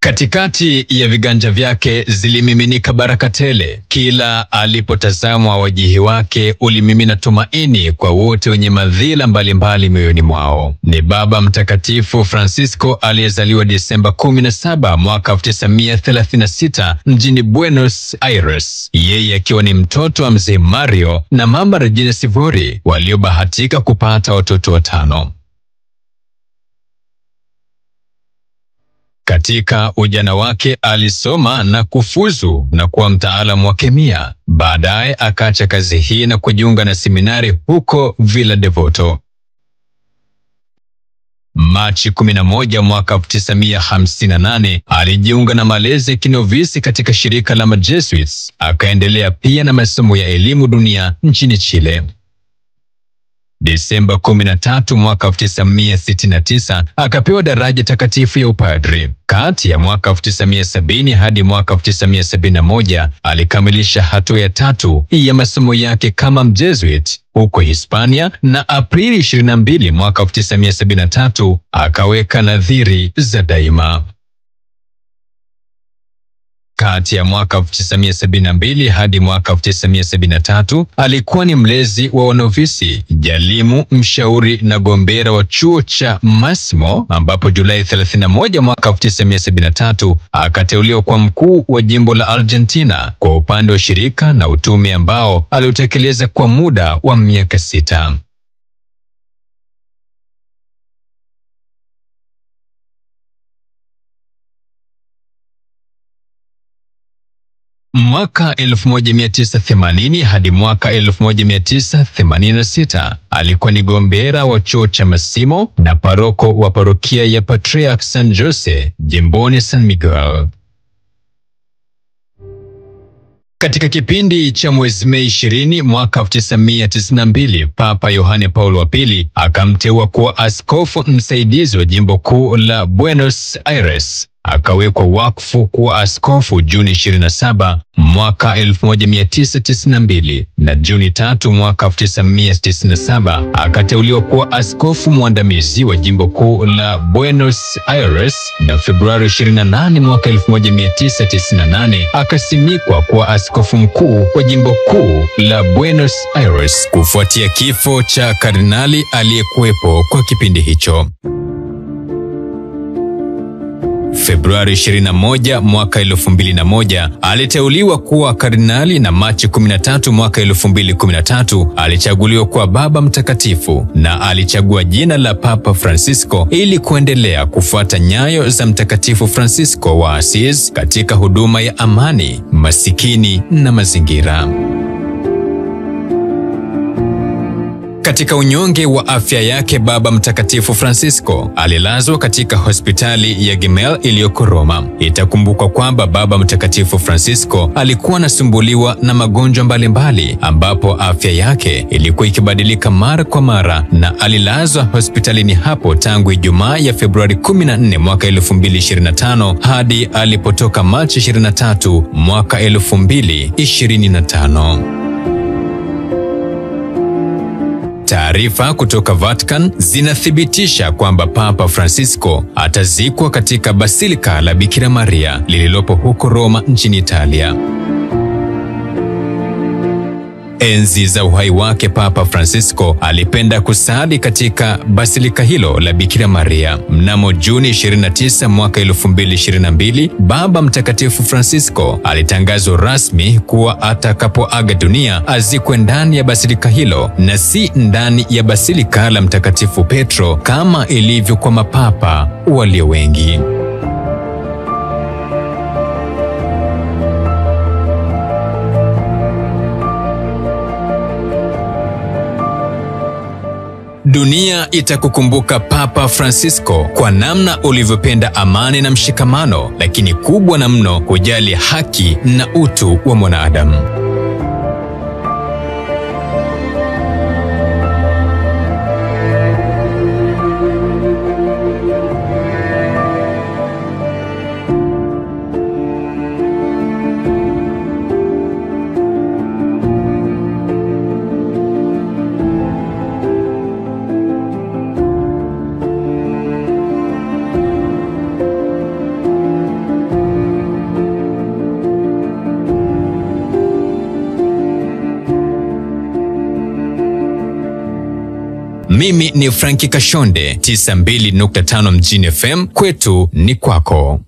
Katikati ya viganja vyake zilimiminika baraka tele. Kila alipotazamwa wajihi wake ulimimina tumaini kwa wote wenye madhila mbalimbali mioyoni mwao. Ni Baba Mtakatifu Francisco aliyezaliwa Disemba 17 mwaka 1936 mjini Buenos Aires. Yeye akiwa ni mtoto wa mzee Mario na mama Regina Sivori waliobahatika kupata watoto 5. Katika ujana wake alisoma na kufuzu na kuwa mtaalamu wa kemia. Baadaye akaacha kazi hii na kujiunga na seminari huko Villa Devoto. Machi 11 mwaka 1958 alijiunga na malezi ya kinovisi katika shirika la Majesuits. Akaendelea pia na masomo ya elimu dunia nchini Chile. Disemba 13 mwaka 1969 akapewa daraja takatifu ya upadri. Kati ya mwaka 1970 hadi mwaka 1971 alikamilisha hatua ya 3 ya masomo yake kama Mjesuit huko Hispania, na Aprili 22 mwaka 1973 akaweka nadhiri za daima. Kati ya mwaka 1972 hadi mwaka 1973 alikuwa ni mlezi wa wanovisi, jalimu, mshauri na gombera wa chuo cha Massimo, ambapo Julai 31 mwaka 1973 akateuliwa kwa mkuu wa jimbo la Argentina kwa upande wa shirika na utume ambao aliutekeleza kwa muda wa miaka 6. Mwaka 1980 hadi mwaka 1986 alikuwa ni gombera wa chuo cha Massimo na paroko wa parokia ya Patriarch San Jose jimboni San Miguel. Katika kipindi cha mwezi Mei 20 mwaka 1992, Papa Yohane Paulo wa Pili akamteua kuwa askofu msaidizi wa jimbo kuu la Buenos Aires. Akawekwa wakfu kuwa askofu Juni 27 mwaka 1992 na Juni 3 mwaka 1997 akateuliwa kuwa askofu mwandamizi wa jimbo kuu la Buenos Aires, na Februari 28 mwaka 1998 akasimikwa kuwa askofu mkuu wa jimbo kuu la Buenos Aires kufuatia kifo cha kardinali aliyekuwepo kwa kipindi hicho. Februari 21 mwaka 2001 aliteuliwa kuwa kardinali, na Machi 13 mwaka 2013 alichaguliwa kuwa Baba Mtakatifu, na alichagua jina la Papa Francisco ili kuendelea kufuata nyayo za Mtakatifu Francisco wa Assisi katika huduma ya amani, masikini na mazingira. Katika unyonge wa afya yake, Baba Mtakatifu Francisco alilazwa katika hospitali ya Gemelli iliyoko Roma. Itakumbukwa kwamba Baba Mtakatifu Francisco alikuwa anasumbuliwa na magonjwa mbalimbali, ambapo afya yake ilikuwa ikibadilika mara kwa mara, na alilazwa hospitalini hapo tangu Ijumaa ya Februari 14 mwaka 2025 hadi alipotoka Machi 23 mwaka 2025. Taarifa kutoka Vatican zinathibitisha kwamba Papa Francisco atazikwa katika Basilika la Bikira Maria lililopo huko Roma nchini Italia. Enzi za uhai wake, Papa Francisco alipenda kusali katika Basilika hilo la Bikira Maria. Mnamo Juni 29 mwaka 2022, Baba Mtakatifu Francisco alitangazwa rasmi kuwa atakapoaga dunia azikwe ndani ya basilika hilo na si ndani ya Basilika la Mtakatifu Petro kama ilivyo kwa mapapa walio wengi. Dunia itakukumbuka Papa Francisco kwa namna ulivyopenda amani na mshikamano, lakini kubwa na mno kujali haki na utu wa mwanadamu. Mimi ni Franki Kashonde, 92.5 Mjini FM, kwetu ni kwako.